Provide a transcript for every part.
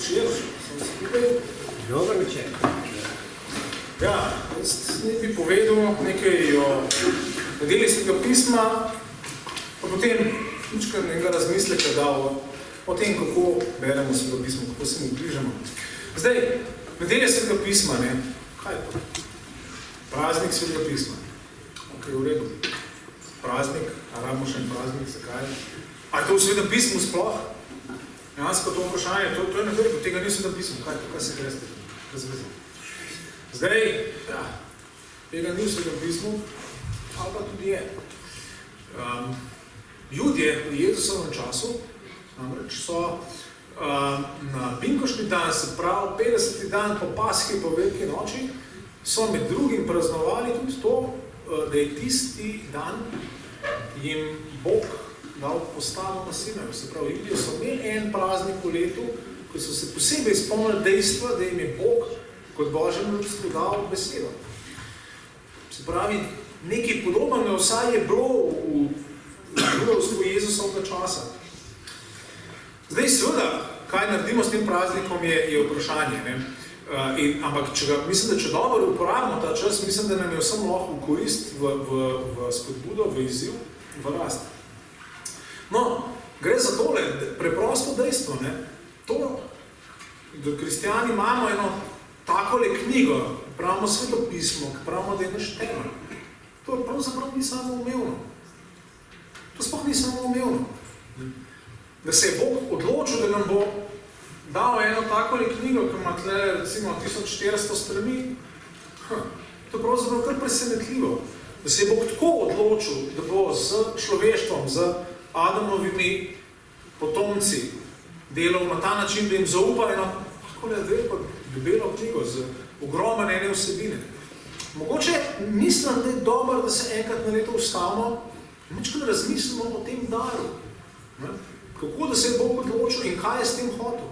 večer, sem skupaj. Dober večer. Ja, jaz ne bi povedal nekaj o nedelji Svetega pisma, pa potem ničkaj nekaj razmisleka dal o tem, kako beremo Sveto pismo, kako se mu bližamo. Zdaj, nedelja Svetega pisma, ne? Kaj je to? Praznik Svetega pisma. Ok, v redu. Praznik, a rabimo še en praznik, zakaj? A je to v Svetem pismu sploh? Jansko to vprašanje, to je nekaj, tega ni v Svetem pismu. Kaj je to, kaj se greste? Razvezim. Zdaj, ja, tega ni v Svetem pismu, ali pa tudi je. Judje v Jezusovem času, namreč so na Pinkoški dan, se pravi 50. dan po Paski, po Veliki noči, so med drugim praznovali tudi to, da je tisti dan jim Bog dal postavo na Sinaju. Se pravi, Judje so imeli en praznik v letu, ko so se posebej spomnili dejstva, da jim je Bog kot Božjem ljudstvu dal besedo. Se pravi, nekaj podobnega vsaj je bilo v ljudstvu Jezusovega časa. Zdaj, seveda, kaj naredimo s tem praznikom, je vprašanje. Ne? Ampak mislim, da če dobro uporabimo ta čas, mislim, da nam je vsem lahko v korist, v spodbudo, v izziv, v rast. No, gre za tole preprosto dejstvo, ne? To, da kristijani imamo eno takole knjigo, pravimo Sveto pismo, ki pravimo, da je naš temelj. To pravzaprav ni samoumevno. To sploh ni samoumevno. Da se je Bog odločil, da nam bo dal eno takole knjigo, ki ima tle recimo 1400 strani, to je pravzaprav kar presenetljivo. Da se je Bog tako odločil, da bo z človeštvom, z Adamovimi potomci delal na ta način, da jim zaupa eno takole veliko debelo knjigo z ogromno ene vsebine. Mogoče mislim, da je dobro, da se enkrat na leto ustavimo in nekaj razmislimo o tem daru. Kako da se je Bog odločil in kaj je s tem hotel.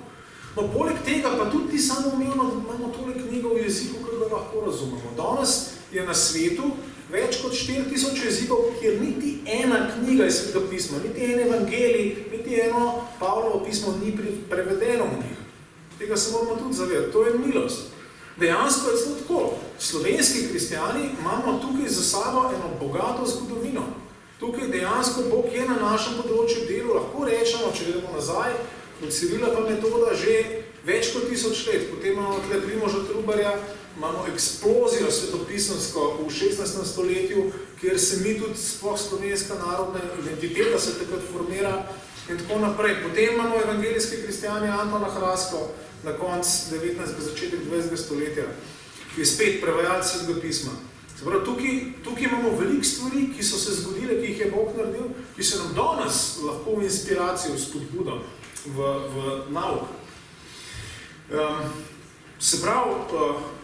No, poleg tega pa tudi samoumevno, da imamo tole knjigo v jeziku, ki ga lahko razumemo. Danes je na svetu več kot 4000 jezikov, kjer niti ena knjiga iz Svetega pisma, niti en evangelij, niti eno Pavlovo pismo ni prevedeno v njih. Tega se moramo tudi zavedati. To je milost. Dejansko je celo tako. Slovenski kristijani imamo tukaj za sabo eno bogato zgodovino. Tukaj dejansko Bog je na našem področju delu, lahko rečemo, če gledamo nazaj, od Cirila pa Metoda že več kot 1000 let. Potem imamo tle Primoža Trubarja, imamo eksplozijo svetopisemsko v 16. stoletju, kjer se mi tudi sploh slovenska narodna identiteta se takrat formira in tako naprej. Potem imamo evangelijske kristijane Antona Hrasko na konc 19. začetek 20. stoletja, ki je spet prevajalec Svetega pisma. Se pravi, tukaj imamo veliko stvari, ki so se zgodile, ki jih je Bog naredil, ki so nam danes lahko v inspiracijo, v spodbudo, v nauk. Se pravi,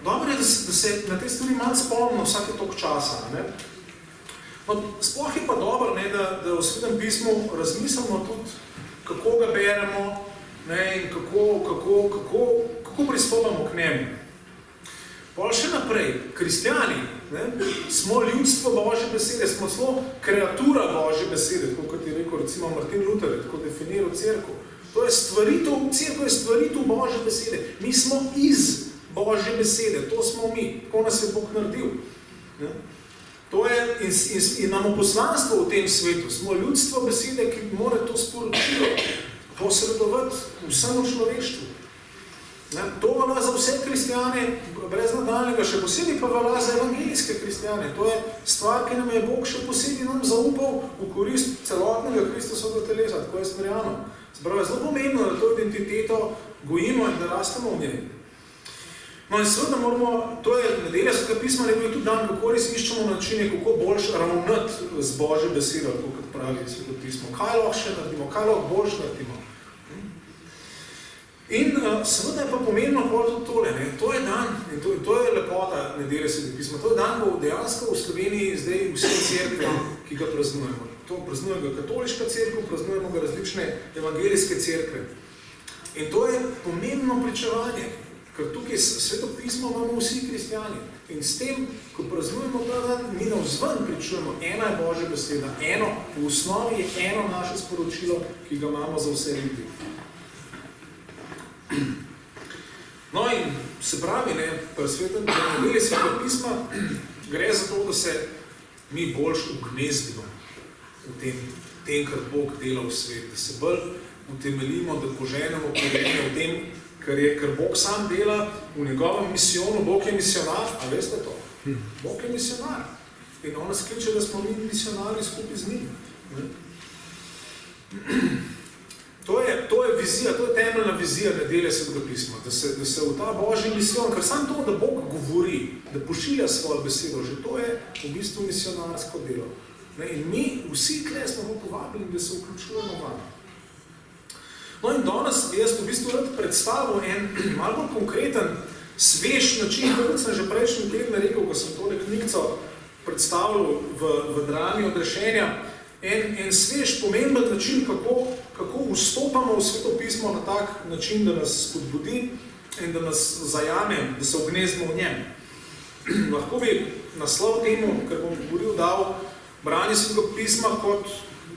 dobro je, da se na te stvari malo spomnimo vsake toliko časa. Ne? No, sploh je pa dobro, ne, da v Svetem pismu razmislimo tudi, kako ga beremo, ne, in kako pristopamo k njemu. Pol še naprej, kristijani, ne, smo ljudstvo Božje besede, smo celo kreatura Božje besede, tako kot je rekel recimo Martin Luther, tako definiral cerkev. To je stvaritev, cerkev je stvaritev Božje besede. Mi smo iz Božje besede, to smo mi, tako nas je Bog naredil. Ne. To je, in imamo poslanstvo v tem svetu, smo ljudstvo besede, ki mora to sporočilo posredovati vsemu človeštvu. Ne, to velja za vse kristijane, brez nadaljnega, še posebej pa velja za evangelijske kristijane. To je stvar, ki nam je Bog še posebej nam zaupal v korist celotnega Kristusovega telesa, tako jaz verjamem. Zbravo je zelo pomembno, da to identiteto gojimo in da rastemo v njej. No in seveda moramo, to je nedelja Svetega pisma, ne bi tudi dan, kako res iščemo načine, kako boljš ravnati z Božjo besedo, kot pravi Sveto pismo. Kaj lahko še naredimo, kaj lahko boljš naredimo. In seveda je pa pomembno tudi tole, ne? To je dan, in to je lepota nedelje Svetega pisma, to je dan, ko dejansko v Sloveniji zdaj vse cerkve, ki ga praznujemo. To praznuje ga katoliška cerkev, praznujemo ga različne evangelijske cerkve. In to je pomembno pričevanje, ker tukaj Sveto pismo imamo vsi kristijani. In s tem, ko praznujemo ta dan, mi navzven pričujemo, ena je Božja beseda, eno, v osnovi je eno naše sporočilo, ki ga imamo za vse ljudi. Se pravi, pri svetem deli Svetega pisma gre za to, da se mi boljš ugnezdimo v tem, kar Bog dela v svet, da se bolj utemeljimo, da poženemo korenje v tem, kar Bog sam dela v njegovem misijonu. Bog je misionar, a veste to? Bog je misionar. In on nas kliče, da smo mi misionari skupaj z njim. To je vizija, to je temeljna vizija nedelje Svetega pisma, da se v ta Božji misijon, ker sam to, da Bog govori, da pošilja svojo besedo, že to je v bistvu misionarsko delo. In mi vsi tle smo povabili, da se vključujemo van. No in danes jaz v bistvu rad predstavil en malo bolj konkreten, svež način, kot sem že prejšnji teden rekel, ko sem tole knjigico predstavil v drami odrešenja, en svež, pomemben način, kako vstopamo v Sveto pismo na tak način, da nas spodbudi in da nas zajame, da se ugnezdimo v njem. Lahko bi naslov temu, ker bom govoril, dal branje Svetega pisma kot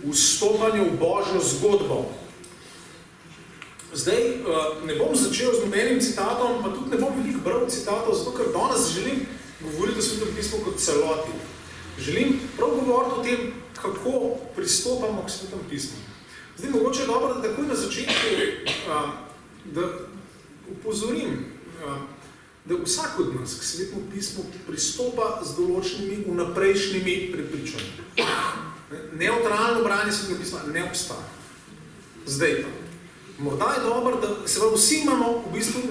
vstopanje v Božjo zgodbo. Zdaj, ne bom začel z nobenim citatom, pa tudi ne bom veliko bral citatov, zato ker danes želim govoriti o Svetem pismu kot celoti. Želim prav govoriti o tem, kako pristopamo k Svetem pismu. Zdaj, mogoče je dobro, da takoj na začetku, da upozorim, da vsak od nas k Svetemu pismu pristopa z določenimi vnaprejšnjimi prepričanji. Neutralno branje Svetega pisma ne obstaja. Zdaj pa. Morda je dobro, da se vsi imamo v bistvu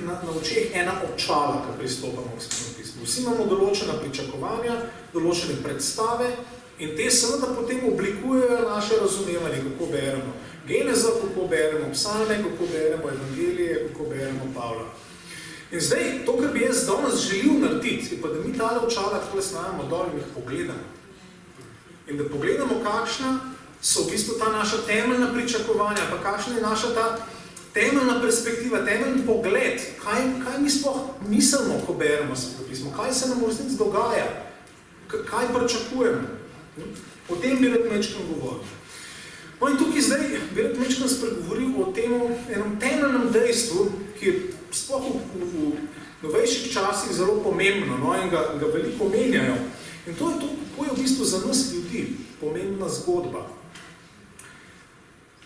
na očeh ena očala, ko pristopamo k Svetemu pismu. Vsi imamo določena pričakovanja, določene predstave in te seveda potem oblikujejo naše razumevanje, kako beremo Genezo, kako beremo Psalme, kako beremo Evangelije, kako beremo Pavla. In zdaj, to, kar bi jaz danes želel narediti, je pa, da mi tale očala takole snajamo dol in jih pogledamo. In da pogledamo, kakšna so v bistvu ta naša temeljna pričakovanja, pa kakšna je naša ta temeljna perspektiva, temeljni pogled, kaj mi sploh mislimo, ko beremo Sveto pismo, kaj se nam v resnici dogaja, kaj pričakujemo. O tem bi rad mečkam govoril. No in tukaj zdaj bi rad mečkam spregovoril o tem enem temeljnem dejstvu, ki je sploh v novejših časih zelo pomembno, no, in ga veliko menjajo. In to je to, kako je v bistvu za nas ljudi pomembna zgodba.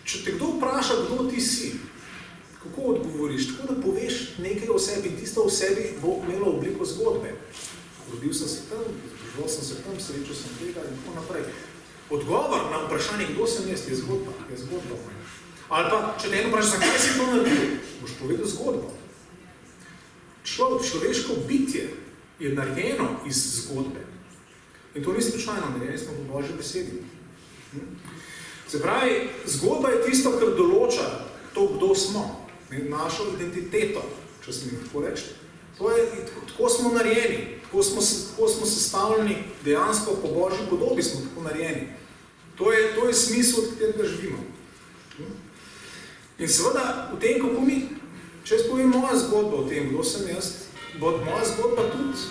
Če te kdo vpraša, kdo ti si, kako odgovoriš? Tako da poveš nekaj o sebi, tisto o sebi bo imelo obliko zgodbe. Rodil sem se tam, združil sem se tam, srečal sem tega in tako naprej. Odgovor na vprašanje, kdo sem jaz, je zgodba. Ali pa, če te eno vprašaš, zakaj si to naredil, boš povedal zgodbo. Človeško bitje je narejeno iz zgodbe. In to ni slučajno, narejeni smo po Božji besedi. Se pravi, zgodba je tisto, kar določa to, kdo smo, našo identiteto, če smo jih tako reči. Tako smo narejeni, tako smo sestavljeni, dejansko po Božji podobi smo tako narejeni. To je smisel, od katerega živimo. In seveda, v tem, kako mi, če jaz povem moja zgodba o tem, kdo sem jaz, bo moja zgodba tudi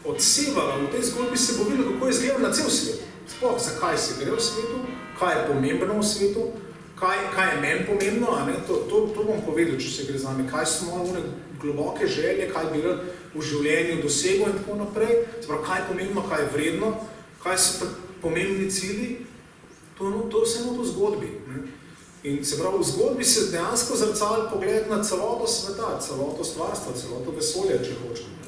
odsevala. V tej zgodbi se bo videlo, kako izgleda na cel svet. Sploh, zakaj se gre v svetu, kaj je pomembno v svetu, kaj je meni pomembno, a ne? To bom povedal, če se gre z nami, kaj so moje globoke želje, kaj bi rad v življenju dosegel in tako naprej. Se pravi, kaj je pomembno, kaj je vredno, kaj so pomembni cilji, to je vse v zgodbi. Ne? In se pravi, v zgodbi se dejansko zrcali pogled na celoto sveta, celoto stvarstva, celoto vesolja, če hočemo.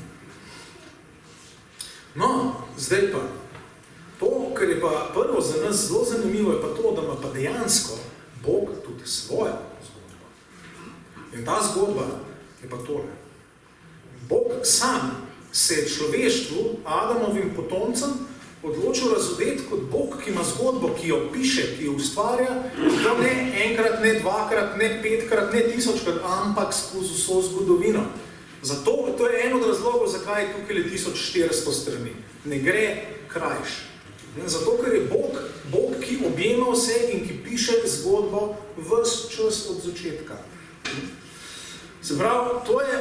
No, zdaj pa, to, kar je pa prvo za nas zelo zanimivo, je pa to, da ima pa dejansko Bog tudi svojo zgodbo. In ta zgodba je pa tole. Bog sam se je človeštvu, Adamovim potomcem, odločil razodeti kot Bog, ki ima zgodbo, ki jo piše, ki jo ustvarja, to ne enkrat, ne dvakrat, ne petkrat, ne tisočkrat, ampak skozi vso zgodovino. Zato to je en od razlogov, zakaj je tukaj le 1400 strani. Ne gre krajš. Zato, ker je Bog, ki objema vse in ki piše zgodbo ves čas od začetka. Se pravi, to je,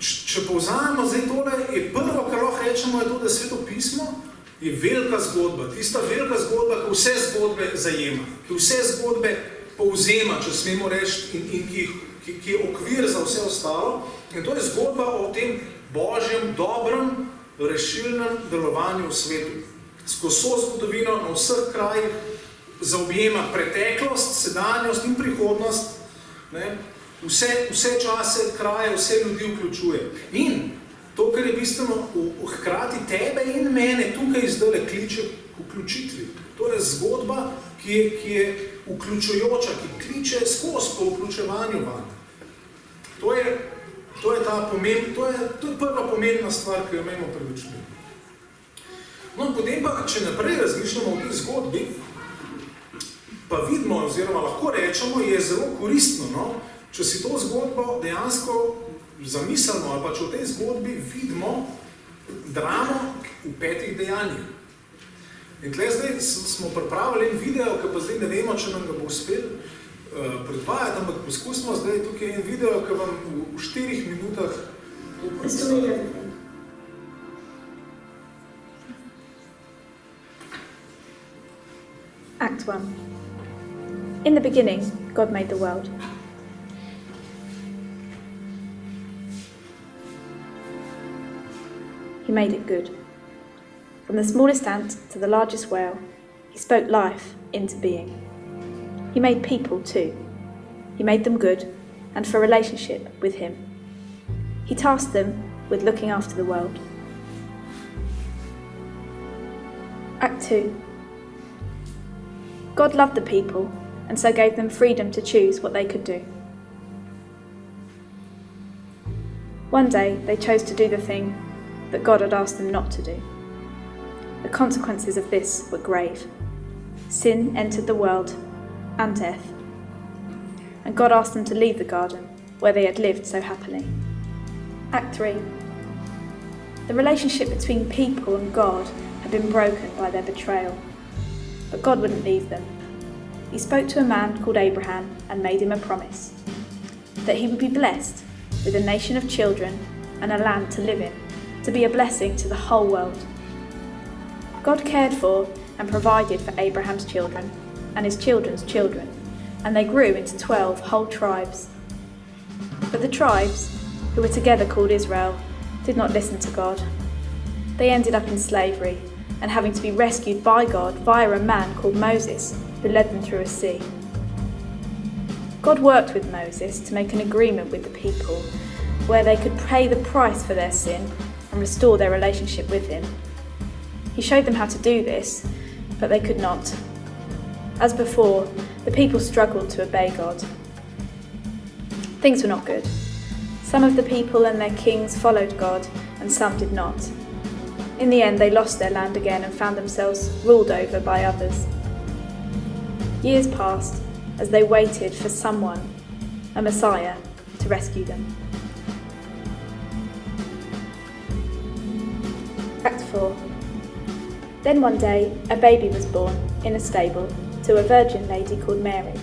če povzamemo zdaj tole, je prvo, kar lahko rečemo, je to, da Sveto pismo je velika zgodba. Tista velika zgodba, ki vse zgodbe zajema, ki vse zgodbe povzema, če smemo reči, in ki jih ki je okvir za vse ostalo. In to je zgodba o tem božjem, dobrem, rešilnem delovanju v svetu. Skozi vso zgodovino na vseh krajih zaobjema preteklost, sedanjost in prihodnost, ne? Vse čase, kraje, vse ljudi vključuje. In to, kar je bistveno, hkrati tebe in mene tukaj zdaj kliče k vključitvi. To je zgodba, ki je vključujoča, ki kliče skozi po vključevanju van. To je prva pomembna stvar, ki jo imamo pred očmi. No, potem pa, če naprej razmišljamo o tej zgodbi, pa vidimo, oziroma lahko rečemo, je zelo koristno, no? Če si to zgodbo dejansko zamislimo, ali pa če v tej zgodbi vidimo dramo v 5 dejanjih. In tle zdaj smo pripravili en video, ki pa zdaj ne vemo, če nam ga bo uspel predvajati, ampak poskusimo zdaj tukaj en video, ki vam v 4 minutah predstavlja. Act 1. In the beginning, God made the world. He made it good. From the smallest ant to the largest whale, he spoke life into being. He made people too. He made them good and for relationship with him. He tasked them with looking after the world. Act 2. God loved the people and so gave them freedom to choose what they could do. One day they chose to do the thing that God had asked them not to do. The consequences of this were grave. Sin entered the world and death. And God asked them to leave the garden where they had lived so happily. Act 3. The relationship between people and God had been broken by their betrayal. But God wouldn't leave them. He spoke to a man called Abraham and made him a promise that he would be blessed with a nation of children and a land to live in, to be a blessing to the whole world. God cared for and provided for Abraham's children and his children's children, and they grew into 12 whole tribes. But the tribes, who were together called Israel, did not listen to God. They ended up in slavery and having to be rescued by God via a man called Moses, who led them through a sea. God worked with Moses to make an agreement with the people where they could pay the price for their sin and restore their relationship with him. He showed them how to do this, but they could not. As before, the people struggled to obey God. Things were not good. Some of the people and their kings followed God, and some did not. In the end, they lost their land again and found themselves ruled over by others. Years passed as they waited for someone, a Messiah, to rescue them. Act 4. Then one day, a baby was born in a stable to a virgin lady called Mary.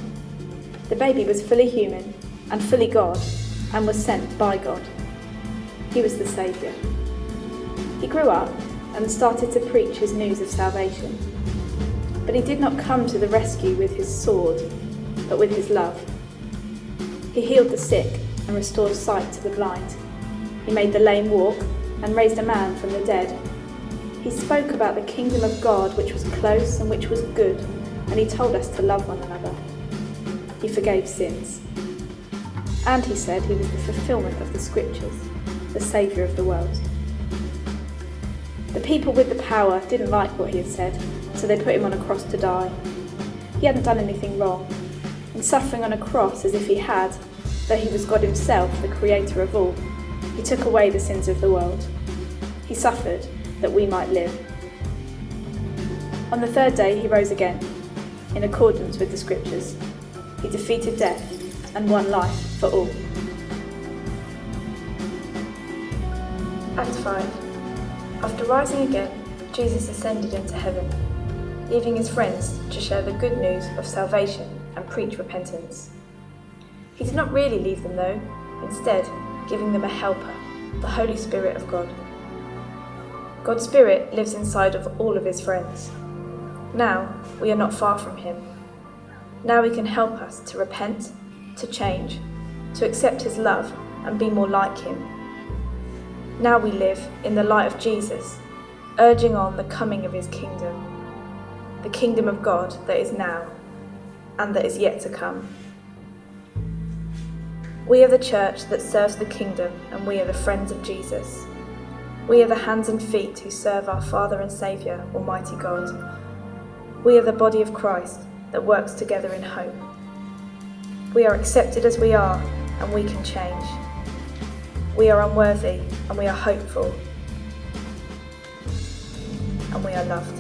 The baby was fully human and fully God and was sent by God. He was the Saviour. He grew up and started to preach his news of salvation. But he did not come to the rescue with his sword, but with his love. He healed the sick and restored sight to the blind. He made the lame walk and raised a man from the dead. He spoke about the kingdom of God, which was close and which was good, and he told us to love one another. He forgave sins. And he said he was the fulfillment of the scriptures, the Saviour of the world. The people with the power didn't like what he had said, so they put him on a cross to die. He hadn't done anything wrong, and suffering on a cross as if he had, though he was God himself, the creator of all, he took away the sins of the world. He suffered that we might live. On the third day he rose again, in accordance with the scriptures. He defeated death and won life for all. Act 5. After rising again, Jesus ascended into heaven, leaving his friends to share the good news of salvation and preach repentance. He did not really leave them though, instead giving them a helper, the Holy Spirit of God. God's Spirit lives inside of all of his friends. Now we are not far from him. Now he can help us to repent, to change, to accept his love and be more like him. Now we live in the light of Jesus, urging on the coming of his kingdom, the kingdom of God that is now and that is yet to come. We are the church that serves the kingdom, and we are the friends of Jesus. We are the hands and feet who serve our Father and Saviour, Almighty God. We are the body of Christ that works together in hope. We are accepted as we are, and we can change. We are unworthy, and we are hopeful. And we are loved.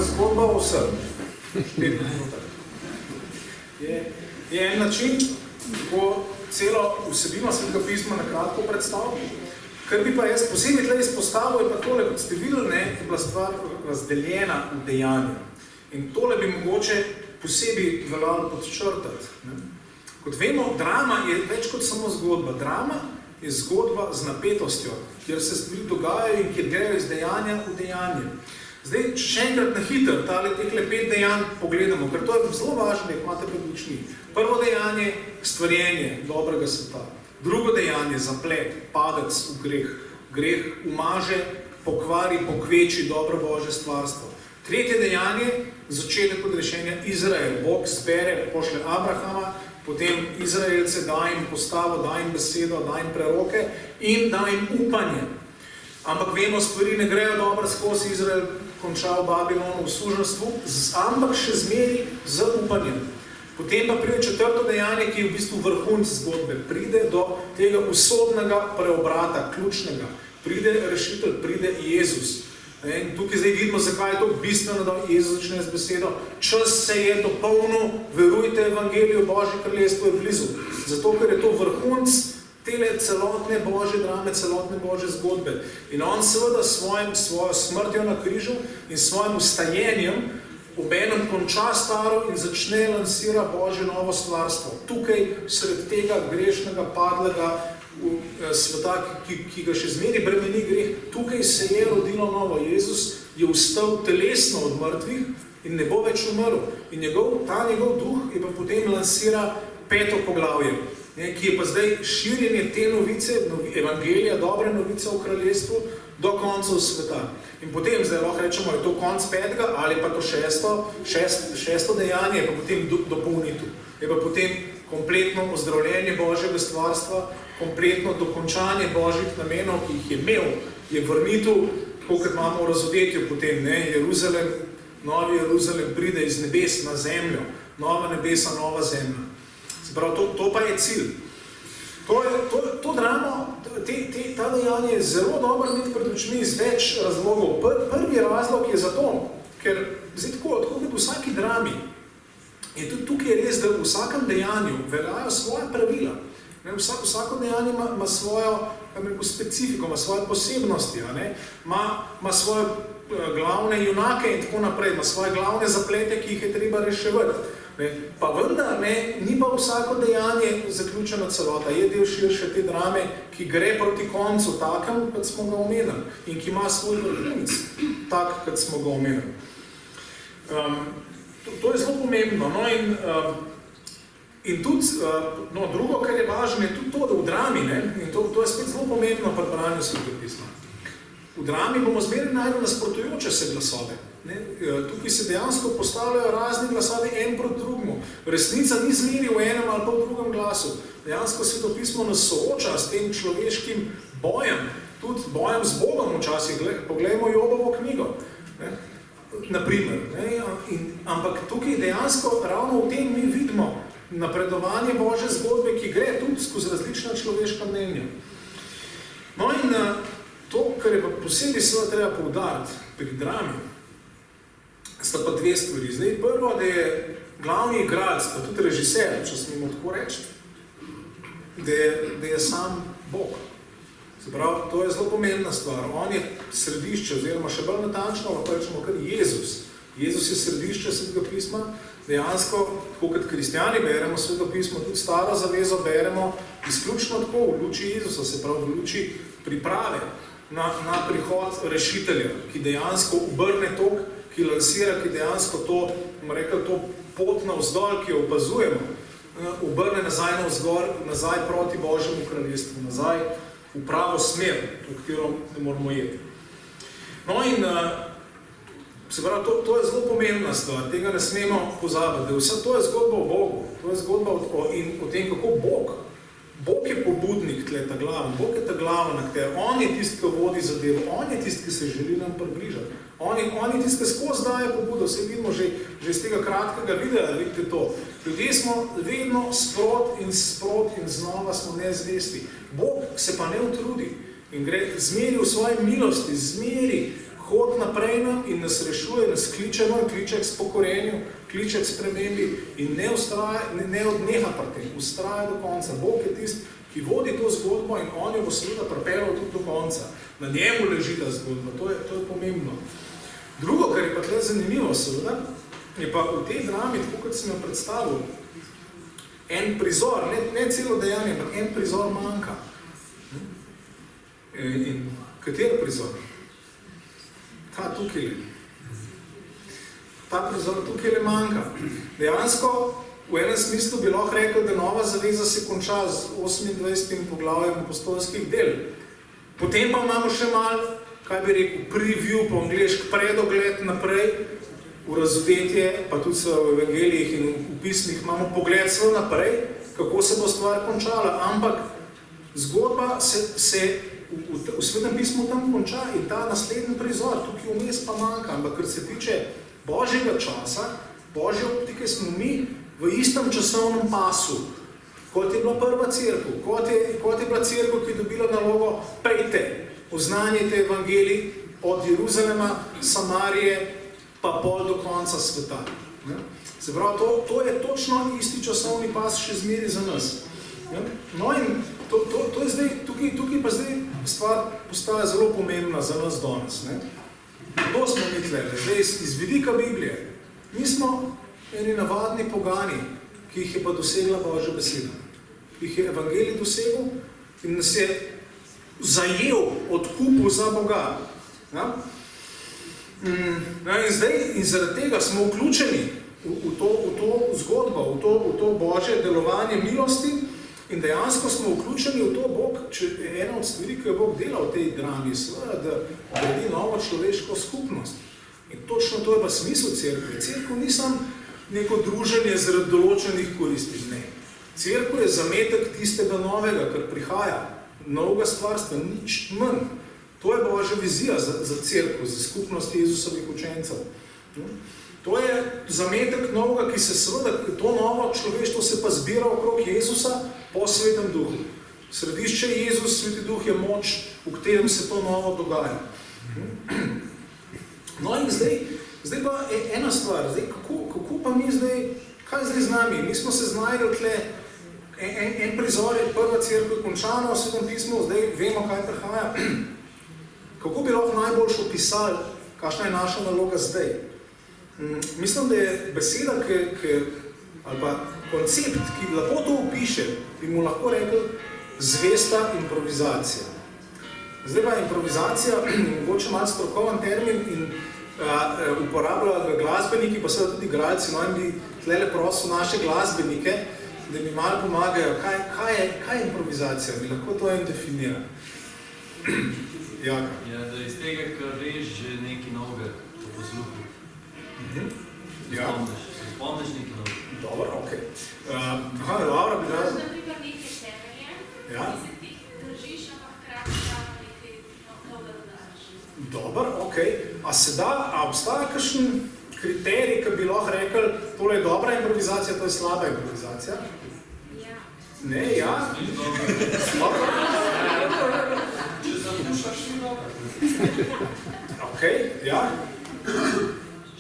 Zgodba o vsem. Je en način, ko celo vsebino Svetega pisma na kratko predstavil. Kar bi pa jaz posebej tle izpostavil, je pa tole, kot ste videli, je bila stvar razdeljena v dejanju. In tole bi mogoče posebej veljalo podčrtati. Kot vemo, drama je več kot samo zgodba. Drama je zgodba z napetostjo, kjer se stvari dogajajo in kjer grejo iz dejanja v dejanje. Zdaj, če še enkrat na hitro, tehle 5 dejanj pogledamo, ker to je zelo važno, da jih imate pred očmi. Prvo dejanje, stvarjenje dobrega sveta. Drugo dejanje, zaplet, padec v greh. Greh umaže, pokvari, pokveči dobro Božje stvarstvo. Tretje dejanje, začetek odrešenja Izrael. Bog zbere, pošle Abrahama, potem Izraelce da jim postavo, da jim besedo, da jim preroke in da jim upanje. Ampak vemo, stvari ne grejo dobro skozi Izrael, končal Babilonu v suženstvu, ampak še zmeri z upanjem. Potem pa pride četrto dejanje, ki je v bistvu vrhunc zgodbe. Pride do tega usodnega preobrata, ključnega. Pride rešitelj, pride Jezus. In tukaj zdaj vidimo, zakaj je to bistveno, da Jezus začne z besedo. Čas se je dopolnil, verujte Evangeliju, Božje kraljestvo je blizu. Zato, ker je to vrhunc tele celotne Božje drame, celotne Božje zgodbe. In on seveda svojo smrtjo na križu in svojim ustajenjem obenem konča staro in začne lansira Božje novo stvarstvo. Tukaj, sred tega grešnega, padlega sveta, ki ga še zmeri bremeni greh, tukaj se je rodilo novo. Jezus je vstal telesno od mrtvih in ne bo več umrl. In ta njegov duh je pa potem lansira 5. poglavje, ki je pa zdaj širjenje te novice, evangelija, dobre novice o kraljestvu, do koncev sveta. In potem, zdaj lahko rečemo, je to konc 5. ali pa to šesto dejanje, je pa potem dopolnitev. Je pa potem kompletno ozdravljenje Božjega stvarstva, kompletno dokončanje Božjih namenov, ki jih je imel, je vrnitev, tako kot imamo v razodetju potem, Jeruzalem, novi Jeruzalem pride iz nebes na zemljo, nova nebesa, nova zemlja. Prav, to pa je cilj. To dramo, ta dejanje je zelo dobro imeti pred očmi iz več razlogov. Prvi razlog je zato, ker zdaj tako kot v vsaki drami, je tudi tukaj res, da v vsakem dejanju veljajo svoje pravila. Vsako dejanje ima svojo specifiko, ima svoje posebnosti, ima svoje glavne junake in tako naprej, ima svoje glavne zaplete, ki jih je treba reševati. Pa vendar ni pa vsako dejanje zaključena celota, je del širše te drame, ki gre proti koncu takem, kot smo ga omenili in ki ima svoj vrhunec, tak, kot smo ga omenili. To je zelo pomembno. In tudi, drugo, kar je važno, je tudi to, da v drami, in to je spet zelo pomembno pri branju Svetega pisma. V drami bomo zmeraj najdli nasprotujoče se glasove. Tukaj se dejansko postavljajo razni glasovi en proti drugemu. Resnica ni zmeri v enem ali pa v drugem glasu. Dejansko Sveto pismo nas sooča s tem človeškim bojem, tudi bojem z Bogom včasih. Poglejmo Jobovo knjigo, naprimer. Ampak tukaj dejansko ravno v tem mi vidimo napredovanje Božje zgodbe, ki gre tudi skozi različna človeška mnenja. No in to, kar je pa posebej seveda treba poudariti pri drami, sta pa dve stvari. Zdaj, prvo, da je glavni igralec, pa tudi režiser, če smemo tako reči, da je sam Bog. Se pravi, to je zelo pomembna stvar. On je središče, oziroma še bolj natančno, lahko rečemo kar Jezus. Jezus je središče Svetega pisma. Dejansko, tako kot kristjani beremo Sveto pismo, tudi staro zavezo beremo izključno tako v luči Jezusa, se pravi v luči priprave na prihod rešitelja, ki dejansko obrne tok, ki lansira, ki dejansko to, to pot navzdol, ki jo opazujemo, obrne nazaj navzgor, nazaj proti Božjemu kraljestvu, nazaj v pravo smer, v katero ne moramo jeti. No in se pravi, to je zelo pomembna stvar, tega ne smemo pozabiti, da vse to je zgodba o Bogu, to je zgodba o tem, kako Bog je pobudnik tle, ta glaven, Bog je ta glaven akter, on je tisti, ki vodi zadevo, on je tisti, ki se želi nam približati, on je tisti, ki skozi daje pobudo, vse vidimo že iz tega kratkega videa, vidite to. Ljudje smo vedno sprot in znova smo nezvesti. Bog se pa ne utrudi in gre zmeri v svoji milosti, zmeri hod naprej nam in nas rešuje, nas kliče k spokorenju, kliče k spremembi in ne odneha pri tem, ustraja do konca. Bog je tisti, ki vodi to zgodbo in on jo bo seveda pripeljal tudi do konca. Na njemu leži ta zgodba, to je pomembno. Drugo, kar je pa tle zanimivo seveda, je pa v tej drami, tako kot sem jo predstavil, en prizor, ne celo dejanje, ampak en prizor manjka. In kateri prizor? Ta tukaj. Ta prizor tukaj le manjka. Dejansko, v enem smislu bi lahko rekel, da nova zaveza se konča z 28. poglavjem apostolskih del. Potem pa imamo še malo, kaj bi rekel, preview po angleški, predogled naprej v razodetje, pa tudi v evangelijih in v pismih imamo pogled sve naprej, kako se bo stvar končala, ampak zgodba se v Svetem pismu tam konča in ta naslednji prizor, tukaj vmes pa manjka, ampak ker se tiče Božjega časa, Božje optike, smo mi v istem časovnem pasu, kot je bila prva cerkev, kot je bila cerkev, ki je dobila nalogo, pejte, oznanjite evangelij od Jeruzalema, Samarije, pa pol do konca sveta. Se pravi, to je točno isti časovni pas še zmeri za nas. No in to je zdaj, tukaj pa zdaj stvar postaja zelo pomembna za nas danes. Kdo smo mi tle? Zdaj iz vidika Biblije. Mi smo eni navadni pogani, ki jih je pa dosegla Božja beseda. Ki jih je evangelij dosegel in nas je zajel, odkupil za Boga. In zaradi tega smo vključeni v to zgodbo, v to Božje delovanje milosti in dejansko smo vključeni v to Bog, če je ena od stvari, ki je Bog delal v tej drami, da gradi novo človeško skupnost. In točno to je pa smisel cerkve. Cerkev ni samo neko druženje zaradi določenih koristi. Ne. Cerkev je zametek tistega novega, kar prihaja. Novega stvarstva, nič manj. To je Božja vizija za cerkev, za skupnost Jezusovih učencev. To je zametek novega, ki se seveda, to novo človeštvo se pa zbira okrog Jezusa po Svetem duhu. Središče Jezus, Sveti duh je moč, v katerem se to novo dogaja. No in zdaj pa ena stvar, kako pa mi zdaj, kaj zdaj z nami? Mi smo se znajdli tle, en prizor je prva cerkev končana v Svetem pismu, zdaj vemo, kaj prihaja. Kako bi lahko najboljše opisali, kakšna je naša naloga zdaj? Mislim, da je beseda, ali pa koncept, ki lepo to opiše, bi mu lahko rekel zvesta improvizacija. Zdaj pa improvizacija, mogoče malo strokoven termin in uporabljajo ga glasbeniki, pa seveda tudi igralci, no in bi tlele prosil naše glasbenike, da mi malo pomagajo, kaj je improvizacija, bi lahko to en definira. Jaka. Ja, da iz tega, kar veš, že nekaj novega po posluhu. Ja. Se spomniš nekaj novega. Dobro, okej. Laura bi dala... Na primer nekaj temelje, Ja. ki se ti držiš, ampak hkrati samo nekaj novega dodaš. Dobro, okej. A obstaja kakšen kriterij, ki bi lahko rekli, tole je dobra improvizacija, to je slaba improvizacija? Ja. Ne, ja? Sliš dobro. Dobro. Če zapušaš, ni dobro. Okej, ja.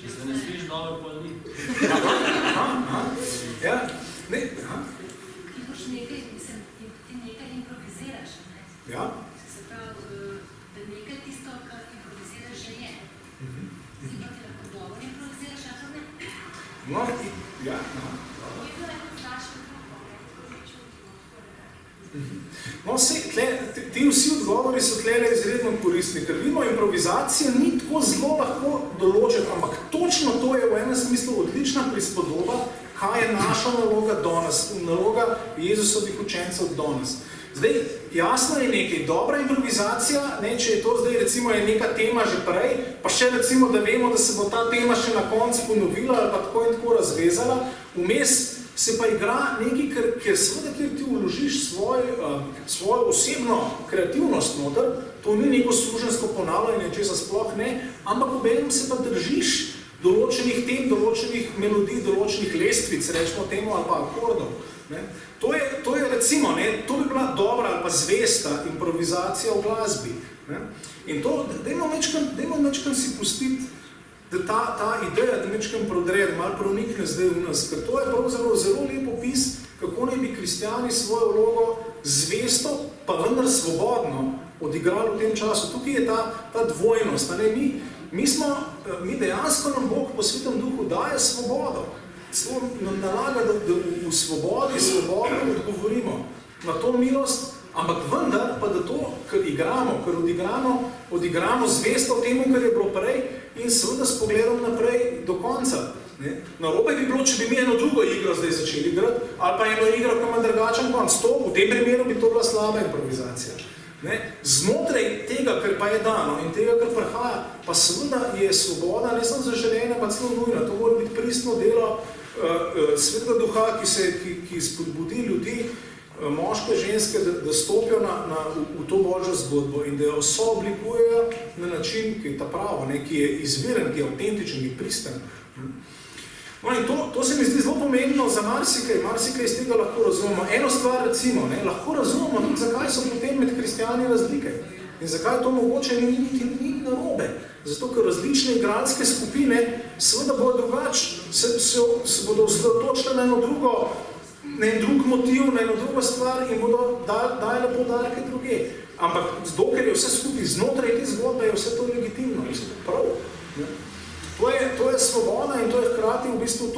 Če se ne sliš dobro, pa ni. Ja. Ne, aha. Ti boš nekaj, mislim, ti nekaj improviziraš, ne? Ja. Se pravi, da nekaj tisto, kar improviziraš, že je. Ti pa ti lahko dobro improviziraš, a to ne? No, ja. Je to neko znaš, kako ne, tako ne čutimo. No, ti vsi odgovori so tlele izredno koristni, ker vidimo, improvizacija ni tako zelo lahko določena, ampak točno to je v enem smislu odlična prispodoba, kaj je naša naloga danes, naloga Jezusovih učencev danes. Zdaj, jasno je nekaj, dobra improvizacija, ne, če je to zdaj recimo je neka tema že prej, pa še recimo, da vemo, da se bo ta tema še na koncu ponovila ali pa tako in tako razvezala, vmes se pa igra nekaj, ker seveda, kjer ti vložiš svojo osebno kreativnost noter, to ni neko služensko ponavljanje, česa sploh ne, ampak obenem se pa držiš določenih tem, določenih melodij, določenih lestvic, rečemo temu, ali pa akordov. Ne. To je recimo, ne, to bi bila dobra ali pa zvesta improvizacija v glasbi. Ne. In to, dajmo mečkam si pustiti, da ta ideja, da mečkam prodre, da malo pronikne zdaj v nas, ker to je pravzaprav zelo lep opis, kako naj bi kristjani svojo vlogo zvesto, pa vendar svobodno odigrali v tem času. Tukaj je ta dvojnost. Ne. Mi dejansko nam Bog po Svetem Duhu daje svobodo. Celo nam nalaga, da v svobodi odgovorimo na to milost, ampak vendar pa da to, ker odigramo zvesto temu, kar je bilo prej in seveda s pogledom naprej do konca. Ne? Narobe bi bilo, če bi mi eno drugo igro zdaj začeli igrati, ali pa eno igro, ki ima drugačen konc. V tem primeru bi to bila slaba improvizacija. Ne? Znotraj tega, kar pa je dano in tega, kar prihaja, pa seveda je svoboda, ne samo zaželena, pa celo nujna. To mora biti pristno delo Svetega Duha, ki spodbudi ljudi, moške, ženske, da stopijo v to Božjo zgodbo in da jo sooblikujejo na način, ki je ta pravo, ne, ki je izviren, ki je avtentičen, ki je pristen. No in to se mi zdi zelo pomembno za marsikaj iz tega lahko razumemo. Eno stvar recimo, ne, lahko razumemo tudi, zakaj so potem med kristjani razlike in zakaj to mogoče ni narobe. Zato, ker različne igralske skupine seveda bodo drugače, se bodo osredotočile na eno drug motiv, na eno drugo stvar in bodo dajale poudarke druge. Ampak dokler je vse skupaj znotraj te zgodbe, je vse to legitimno, vse to prav. Ne? To je svoboda in to je hkrati v bistvu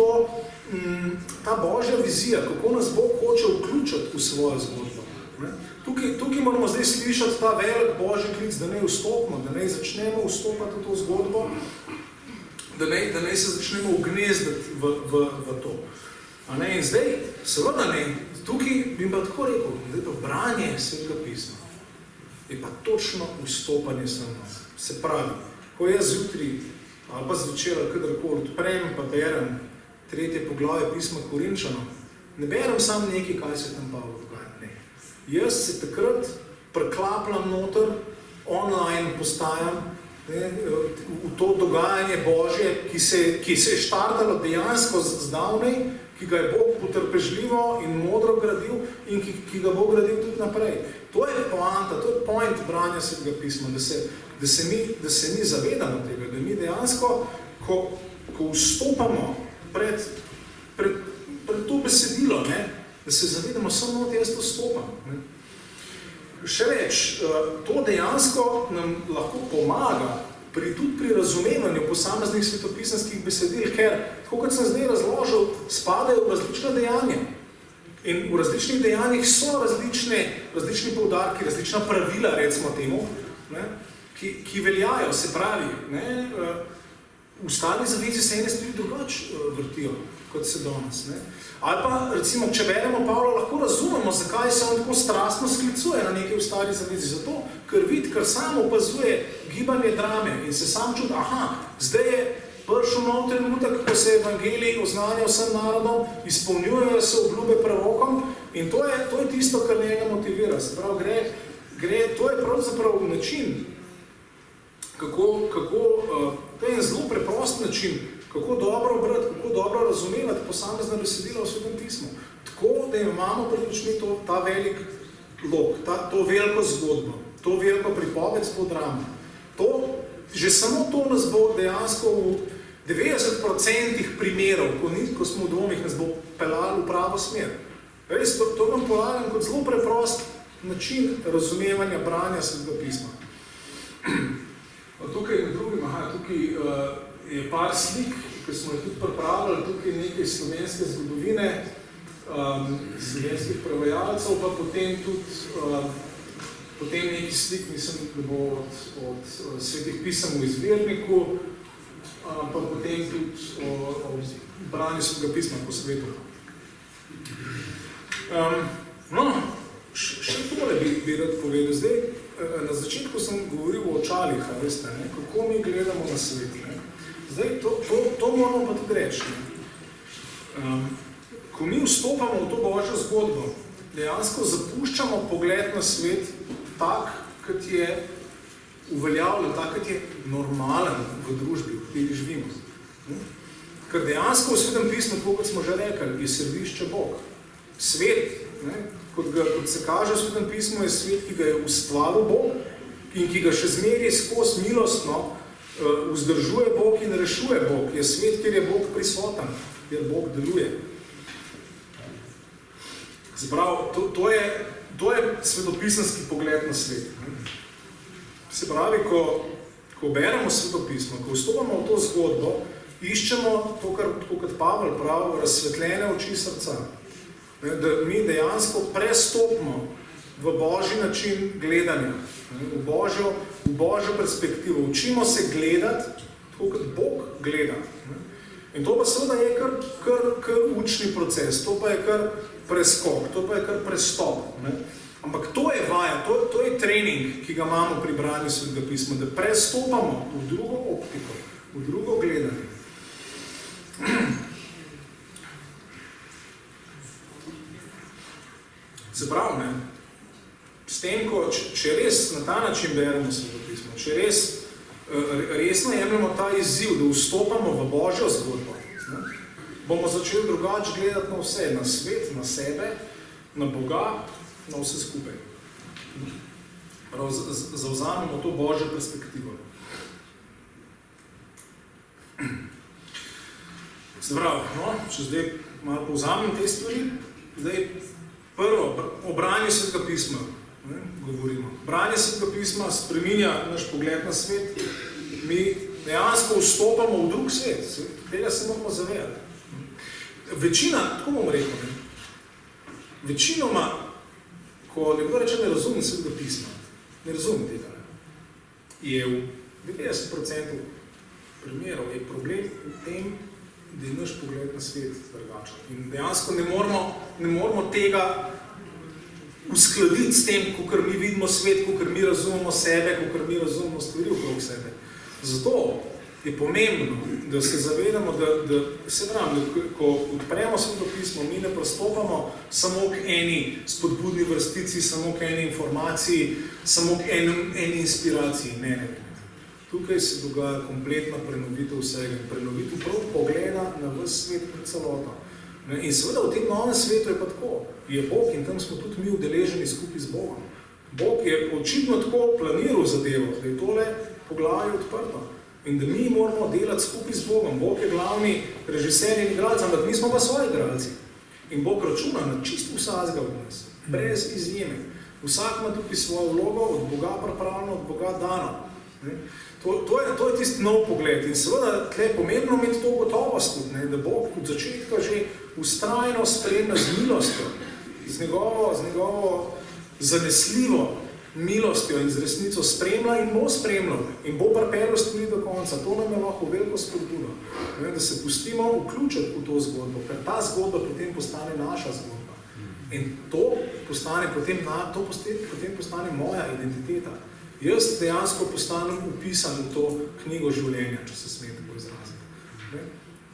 ta Božja vizija, kako nas Bog hoče vključiti v svojo zgodbo. Ne? Tukaj moramo zdaj slišati ta velik Božji klic, da ne vstopimo, da ne začnemo vstopati v to zgodbo, da ne se začnemo ugnezditi v to. In zdaj, seveda ne, tukaj bi pa tako rekel, da je to branje Svetega pisma, je pa točno vstopanje samo. Se pravi, ko jaz zjutraj ali pa zvečer ali kadarkoli odprem pa berem 3. poglavje pisma Korinčanom, ne berem samo nekaj, kaj se tam Pavlo dogaja. Ne. Jaz se takrat preklapljam noter, online postajam, ne, v to dogajanje Božje, ki se je štartalo dejansko zdavnej, ki ga je Bog potrpežljivo in modro gradil in ki ga bo gradil tudi naprej. To je poanta, to je point branja Svetega pisma, da se mi zavedamo tega, da mi dejansko, ko vstopamo pred to besedilo, ne, da se zavedamo, samo jaz to vstopam. Ne. Še več, to dejansko nam lahko pomaga tudi pri razumevanju posameznih svetopisanskih besedil, ker, tako kot sem zdaj razložil, spadajo v različna dejanja. In v različnih dejanjih so različni poudarki, različna pravila, recimo temu, ne, ki veljajo, se pravi, ne, v stari zavezi se ene stvari drugače vrtijo, kot se danes. Ne. Ali pa, recimo, če beremo Pavla, lahko razumemo, zakaj se on tako strastno sklicuje na nekaj v stari zavezi. Zato, ker sam opazuje gibanje drame in se sam čudi, zdaj je prišel nov trenutek, ko se evangelij oznanja vsem narodom, izpolnjujejo se obljube prorokom in to je tisto, kar njega motivira. Se pravi, to je pravzaprav način, to je en zelo preprost način, kako dobro brati, kako dobro razumevati posamezna besedila v Svetem pismu. Tako, da imamo pred očmi ta velik lok, to veliko zgodbo, to veliko pripoved, to dramo. Že samo to nas bo dejansko v 90% primerov, ko smo v domih, nas bo pelali v pravo smer. Res, to vam povajam kot zelo preprost način razumevanja branja Svetega pisma. Tukaj med drugim, je par slik, ki smo jih tudi pripravljali, tukaj nekaj slovenske zgodovine, slovenskih prevajalcev, pa potem tudi potem nekaj slik, mislim, da bo od svetih pisem v izvirniku, pa potem tudi o branju svetega pisma po svetu. Še tole bi rad povedal. Zdaj, na začetku sem govoril o očalih, veste, ne? Kako mi gledamo na svet. Ne? Zdaj, to moramo pa tudi reči. Ko mi vstopamo v to Božjo zgodbo, dejansko zapuščamo pogled na svet tak, kot je uveljavljen, tak, kot je normalen v družbi, v kateri živimo. Ker dejansko v Svetem pismu, tako kot smo že rekli, je središče Bog. Svet, ne, kot se kaže v Svetem pismu, je svet, ki ga je ustvaril Bog in ki ga še zmeraj skozi milostno vzdržuje Bog in rešuje Bog. Je svet, kjer je Bog prisoten, kjer Bog deluje. Zbrav, to je svetopisanski pogled na svet. Se pravi, ko beremo svetopismo, ko vstopamo v to zgodbo, iščemo to, kar kot Pavel pravi, razsvetljene oči srca. Da mi dejansko prestopimo v Božji način gledanja, v Božjo perspektivo. Učimo se gledati tako, kot Bog gleda. In to pa seveda je kar učni proces, to pa je kar preskok, to pa je kar prestop. Ne? Ampak to je vaja, to je trening, ki ga imamo pri branju Svetega pisma, da prestopamo v drugo optiko, v drugo gledanje. Se pravi, ne? S tem, če res na ta način beremo Sveto pismo, če resno jemljamo ta izziv, da vstopamo v Božjo zgodbo, ne? Bomo začeli drugače gledati na vse, na svet, na sebe, na Boga, na vse skupaj. Prav, zavzamemo to Božjo perspektivo. Se pravi, če zdaj malo povzamem te stvari, zdaj prvo, o branju Svetega pisma govorimo. Branje Svetega pisma spreminja naš pogled na svet. Mi dejansko vstopamo v drug svet. Tega se moramo zavedati. Večina, tako bom rekel, večinoma, ko nekdo reče, ne razumem Svetega pisma, ne razumem tega, je v 90% primerov je problem v tem, da je naš pogled na svet drugačen. In dejansko ne moramo tega uskladiti s tem, kakor mi vidimo svet, kakor mi razumemo sebe, kakor mi razumemo stvari okrog sebe. Zato je pomembno, da se zavedamo, da se pravi, ko odpremo Sveto pismo, mi ne pristopamo samo k eni spodbudni vrstici, samo k eni informaciji, samo k eni inspiraciji. Ne. Tukaj se dogaja kompletna prenovitev vsega. Prenovitev prav pogleda na ves svet pred celoto. In seveda v tem novem svetu je pa tako. Je Bog in tam smo tudi mi udeleženi skupaj z Bogom. Bog je očitno tako planiral zadevo, da je tole poglavje odprto. In da mi moramo delati skupaj z Bogom. Bog je glavni režiser in igralec, ampak mi smo pa svoji igralci. In Bog računa na čisto vsakega v nas, brez izjeme. Vsak ima tukaj svojo vlogo, od Boga pripravljeno, od Boga dano. To je tisti nov pogled. In seveda tle je pomembno imeti to gotovost, da Bog od začetka že vztrajno spremlja z milostjo, z njegovo zanesljivo milostjo in z resnico spremlja in bo spremljal in bo pripeljal stvari do konca. To nam je lahko veliko spodbudo, da se pustimo vključiti v to zgodbo, ker ta zgodba potem postane naša zgodba. In to potem postane moja identiteta. Jaz dejansko postanem upisan v to knjigo življenja, če se smem tako izraziti.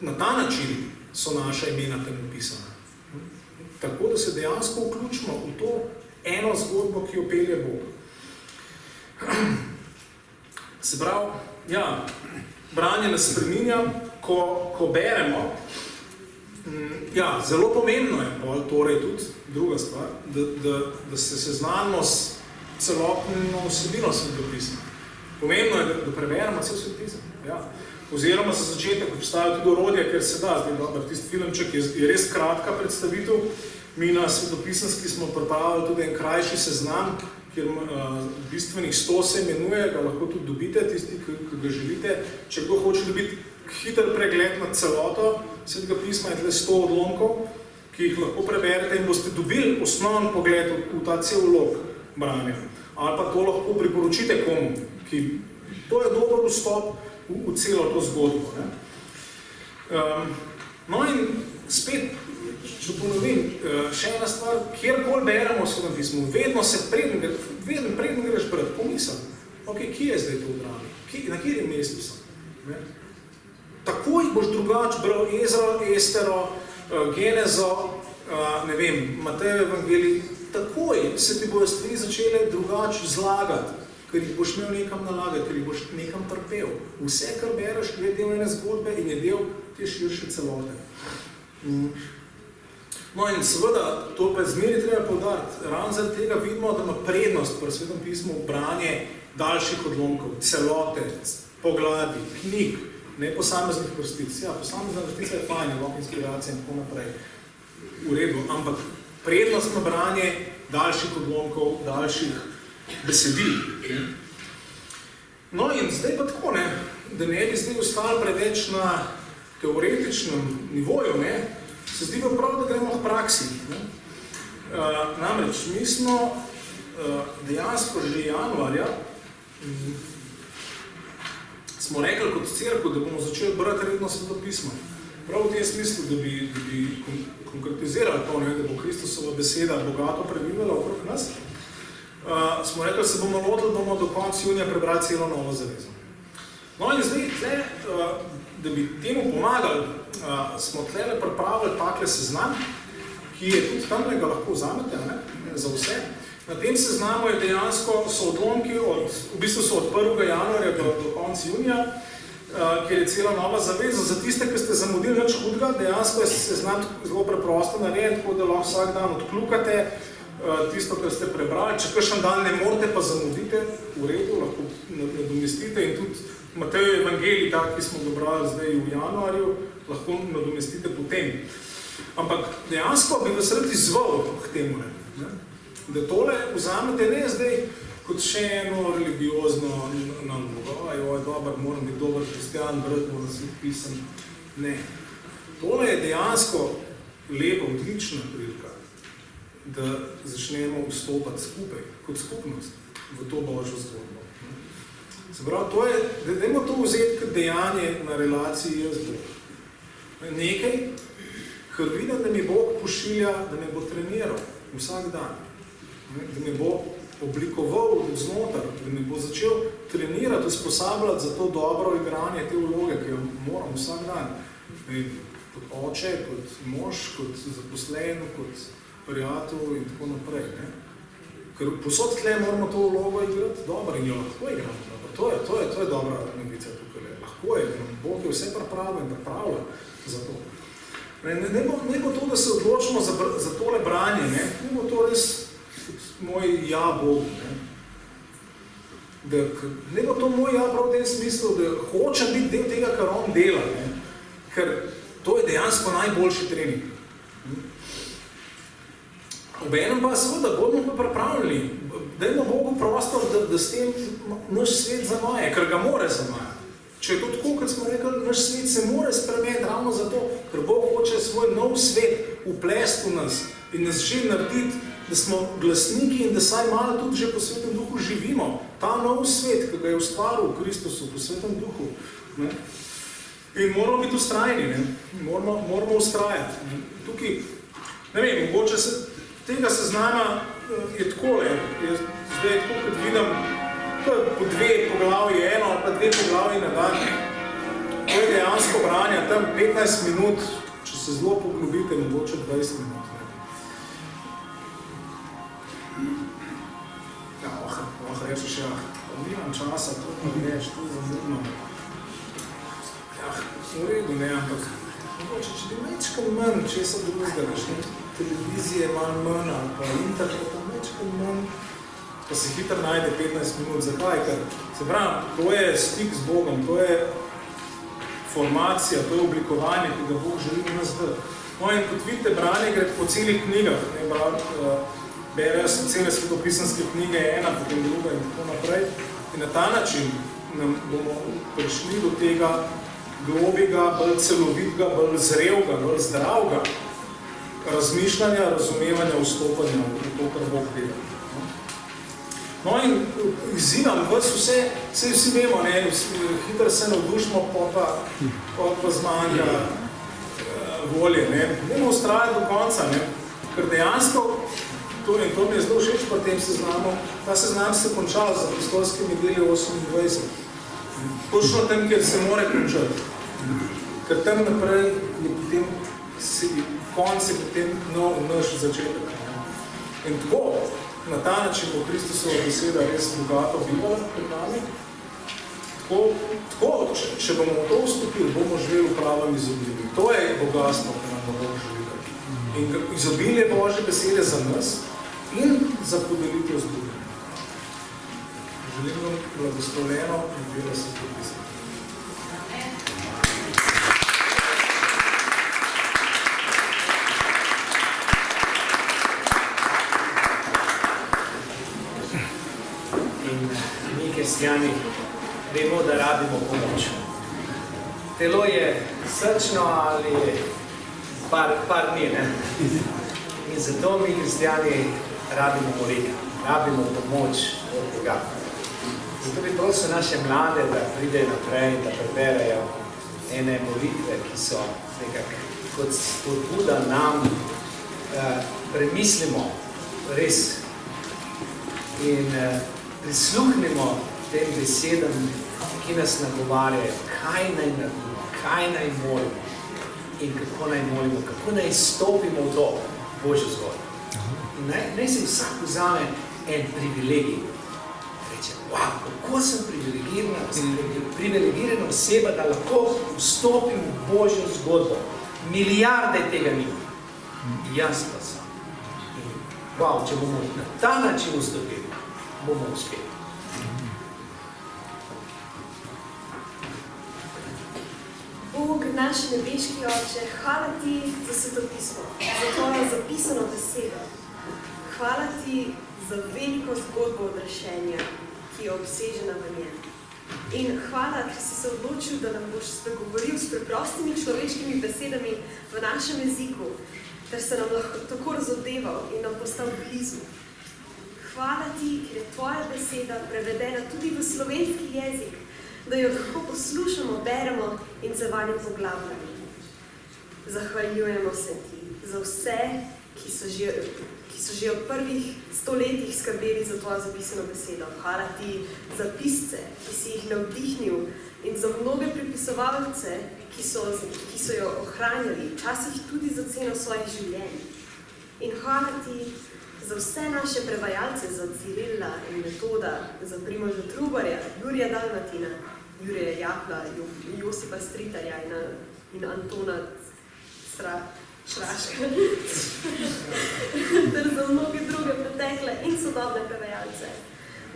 Na ta način so naša imena tam upisana. Tako da se dejansko vključimo v to eno zgodbo, ki jo pelje Bog. Se pravi, ja, branje nas spreminja, ko beremo. Ja, zelo pomembno je, torej tudi druga stvar, da se seznanimo s celotno vsebino Svetega pisma. Pomembno je, da preberemo cel Svet pisem. Ja. Oziroma za začetek obstajajo tudi orodje, ker se da, tisti filmček je res kratka predstavitev. Mi na svetopisanski smo pripravili tudi en krajši seznam, kjer bistvenih 100 se imenuje, ga lahko tudi dobite, tisti, ki ga želite. Če kdo hoče dobiti hiter pregled na celoto Svetega pisma, je tle 100 odlomkov, ki jih lahko preberete in boste dobili osnoven pogled v ta cel lok branja. ali pa to lahko priporočite komu, ki to je dober vstop v celo to zgodbo. Ne? No in spet, če ponovim, še ena stvar, kjerkoli beremo v Svetem pismu, vedno se preden greš brati, pomisel, kje je zdaj to v drami, na kjerem mestu sem. Ne? Takoj boš drugače bral Ezra, Estero, Genezo, ne vem, Matejev evangelij, takoj se ti bojo stvari začele drugače zlagati, ker jih boš imel nekam nalagati, ker jih boš nekam trpel. Vse, kar bereš, je del ene zgodbe in je del te širše celote. No in seveda, to pa zmeri treba poudariti, ravno zaradi tega vidimo, da ima prednost pri Svetem pismu branje daljših odlomkov, celote, poglavij, knjig, ne posameznih vrstic. Ja, posamezna vrstica je fajn, lahko inspiracija in tako naprej. V redu, ampak prednost na branje daljših odlomkov, daljših besedil. No in zdaj pa tako, ne, da ne bi zdaj ostali preveč na teoretičnem nivoju, ne, se zdi pa prav, da gremo v praksi. Ne. Namreč, mi smo dejansko že januarja smo rekli kot cerkev, da bomo začeli brati redno Sveto pismo. Prav v tem smislu, da bi konkretizirali to, ne, da bo Kristusova beseda bogato prebivala okrog nas, smo rekli, se bomo lotili, bomo do konca junija prebrali celo Novo zavezo. No in zdaj, da bi temu pomagali, smo tlele pripravili takle seznam, ki je tudi tam, ga lahko vzamete, ne, za vse. Na tem seznamu je dejansko so odlomki, v bistvu so od 1. januarja do konca junija, kjer je cela Nova zaveza. Za tiste, ki ste zamudili nič hudega, dejansko je seznam zelo preprosto narejen, tako da lahko vsak dan odkljukate tisto, kar ste prebrali. Če kakšen dan ne morete, pa zamudite, v redu, lahko nadomestite in tudi Matejev evangelij, tak, ki smo ga brali zdaj v januarju, lahko nadomestite potem. Ampak dejansko bi vas rad izzval k temu, ne? Da tole vzamete ne zdaj kot še eno religiozno nalogo, dober, moram biti dober kristjan, brati moram se pisem. Ne. Tole je dejansko lepa, odlična prilika, da začnemo vstopati skupaj, kot skupnost, v to Božjo zgodbo. Se pravi, dajmo to vzeti kot dejanje na relaciji jaz-Bog. Nekaj, kar vidim, da mi Bog pošilja, da me bo treniral vsak dan, da me bo oblikoval znotar, da me bo začel trenirati, usposabljati za to dobro igranje te vloge, ki jo moram vsak dan. Kot oče, kot mož, kot zaposlen, kot prijatelj in tako naprej. Ne? Ker posod tle moramo to vlogo igrati dobro in jo lahko igramo dobro. To je dobra novica tukaj. Lahko je, Bog je vse pripravil in pripravlja za to. Ne bo to, da se odločimo za tole branje, ne bo to res moj ja Bog. Ne bo to moj ja prav v tem smislu, da hočem biti del tega, kar on dela. Ne? Ker to je dejansko najboljši trening. Obenem pa seveda bomo pa pripravljeni, dajmo Bogu prostor, da s tem naš svet zamaje, ker ga more zamajati. Če je to tako, kot smo rekli, naš svet se more spremeniti ravno zato, ker Bog hoče svoj nov svet vplesti v nas in nas že narediti, da smo glasniki in da saj malo tudi že po Svetem duhu živimo. Ta nov svet, ki ga je ustvaril v Kristusu, po Svetem duhu. Ne? In moramo biti ustrajni, ne? Moramo ustrajati. Tukaj, ne vem, mogoče tega seznama je takole, zdaj tako, kot vidim, to je po 2 poglavji, eno ali pa 2 poglavji na dan. To je dejansko branje, tam 15 minut, če se zelo poglobite, mogoče 20 minut. Ja, lahko rečeš, ja, nimam časa, to pa veš, to je zamudno. Ja, v redu, ne, ampak mogoče, če bi mečkal manj, česa drugega, veš, ne? Televizije malo manj, ali pa interneta mečkal manj, pa se hitro najde 15 minut. Zakaj? Ker se pravim, to je stik z Bogom, to je formacija, to je oblikovanje, ki ga Bog želi v nas dati. No in kot vidite, branje gre po celih knjigah, berejo se cele svetopisanske knjige, ena, potem druga in tako naprej. In na ta način nam bomo prišli do tega globjega, bolj celovitega, bolj zrelega, bolj zdravega razmišljanja, razumevanja, vstopanja v to, kar Bog dela. No in izzivam vas vsi vemo, ne, hitro se navdušimo, pa zmanjka volje. Ne. Bomo ustrajati do konca, ne, ker dejansko, to mi je zelo všeč pri tem seznamu, ta seznam se končal za apostolskimi deli 28. Točno tam, kjer se mora končati. Ker tam naprej je potem konc je potem naš začetek. In tako, na ta način bo Kristusova beseda res bogato bivala pred nami. Tako, če bomo v to vstopili, bomo živeli v pravem izobilju. To je bogatstvo, ki nam bo živeli. In izobilje Božje besede za nas in za podelitev z drugim. Želim vam blagoslovljeno in vero se podpisati. Kristjani, vemo, da rabimo pomoč. Telo je srčno ali par dni, ne? In zato mi, kristjani, rabimo molitev, rabimo pomoč od Boga. Zato bi prosil naše mlade, da pridejo naprej, da preberejo ene molitve, ki so nekako kot spodbuda nam, premislimo res in prisluhnimo tem besedam, ki nas nagovarjajo, kaj naj naredimo, kaj naj molimo in kako naj molimo, kako naj stopimo v to Božjo zgodbo. In naj se vsak vzame en privilegij. Reče, wow, kako sem privilegirana oseba, da lahko vstopim v Božjo zgodbo. Milijarde tega ni. Jaz pa sem. Wow, če bomo na ta način vstopili, bomo uspeli. Bog, naš nebeški Oče, hvala Ti za svetopismo, za Tvojo zapisano besedo. Hvala Ti za veliko zgodbo odrešenja, ki je obsežena v njem. In hvala, ker si se odločil, da nam boš spregovoril s preprostimi človeškimi besedami v našem jeziku, ter se nam lahko tako razodeval in nam postal blizu. Hvala Ti, ker je Tvoja beseda prevedena tudi v slovenski jezik, da jo lahko poslušamo, beremo in se vanjo poglabljamo. Zahvaljujemo se Ti za vse, ki so že od prvih stoletjih skrbeli za Tvojo zapisano besedo. Hvala Ti za pisce, ki si jih navdihnil in za mnoge prepisovalce, ki so jo ohranjali, včasih tudi za ceno svojih življenj. In hvala Ti za vse naše prevajalce, za Cirila in Metoda, za Primoža Trubarja, Jurija Dalmatina, Jurija Japla, Josipa Stritarja in Antona Šraška, ter za mnoge druge pretekle in sodobne prevajalce.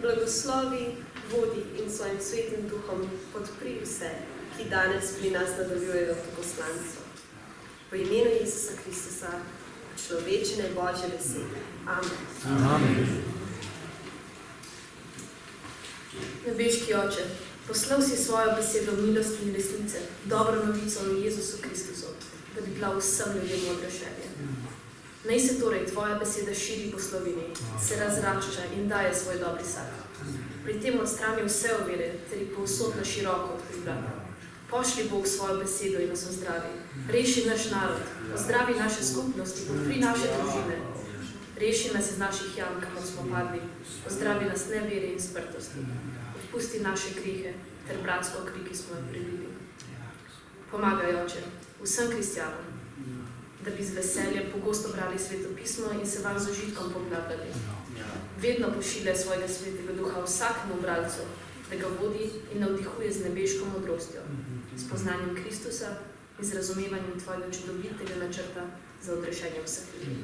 Blagoslovi, vodi in svojim svetim duhom podpri vse, ki danes pri nas nadaljujejo to poslanstvo. V imenu Jezusa Kristusa, človečene Božje besede. Amen. Amen. Nebeški Oče, poslal si svojo besedo milosti in resnice, dobro novico o Jezusu Kristusu, da bi bila vsem ljudem odrešenje. Naj se torej tvoja beseda širi po Sloveniji, se razrašča in daje svoj dobri sad. Pri tem odstrani vse ovire, ter jih povsod na široko odkrila. Pošli Bog svojo besedo in nas ozdravi. Reši naš narod, ozdravi naše skupnosti, podpri naše družine. Reši nas iz naših jam, kamor smo padli. Ozdravi nas nevere in sprtosti. Odpusti naše grihe, ter bratsko kri, ki smo jo prilili. Pomagaj, Oče, vsem kristjanom, da bi z veseljem pogosto brali svetopismo in se vam z užitkom poglabljali. Vedno pošilja svojega svetega duha vsakemu bralcu, da ga vodi in navdihuje z nebeško modrostjo, s poznanjem Kristusa in z razumevanjem tvojega čudovitega načrta za odrešenje vseh ljudi.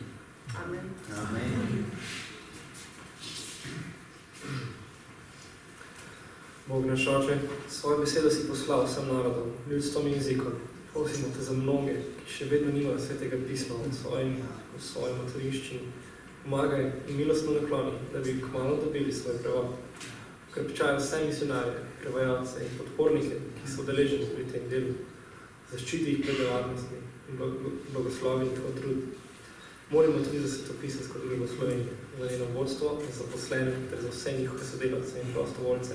Amen. Amen. Bog naš Oče, svojo besedo si poslal vsem narodom, ljudstvom in jezikom. Prosimo te za mnoge, ki še vedno nimajo svetega pisma v svojem motoriščini. Pomagaj in milostno nakloni, da bi kmalu dobili svoj prevod. Krepčaj vse misionarje, prevajalce in podpornike, ki so udeleženi pri tem delu. Zaščiti jih pred nevarnostmi in blagoslovi njihov trud. Molimo tudi za svetopisac kot blagoslovenje. za njeno vodstvo, za zaposlene ter za vse njihove sodelavce in prostovoljce.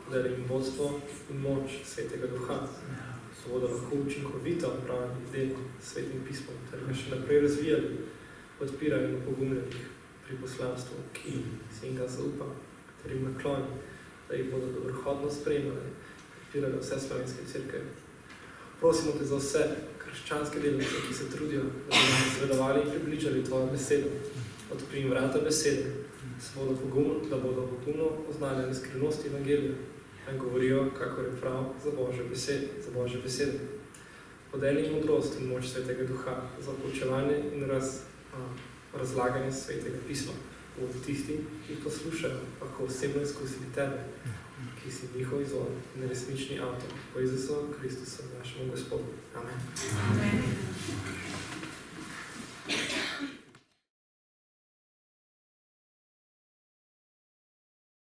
Podeli jim vodstvo in moč Svetega Duha, da bodo lahko učinkovito opravljali delo s Svetim pismom, ter ga še naprej razvijali, podpirali in opogumljali pri poslanstvu, ki si jim ga zaupa, ter jim nakloni, da jih bodo dobrohodno spremljali, podpirali vse slovenske cerkve. Prosimo te za vse krščanske delavce, ki se trudijo, da bodo izvedovali in približali tvojo besedo. Odpri jim vrata besede, da bodo pogumno oznanjali skrivnosti evangelija in govorijo, kakor je prav za Božje besede. Podeli jim modrost in moč Svetega Duha za poučevanje in razlaganje Svetega pisma. Bodo tisti, ki jih poslušajo, lahko osebno izkusili tebe, ki si njihov izvor in resnični avtor, po Jezusu Kristusu, našemu Gospodu. Amen. Amen.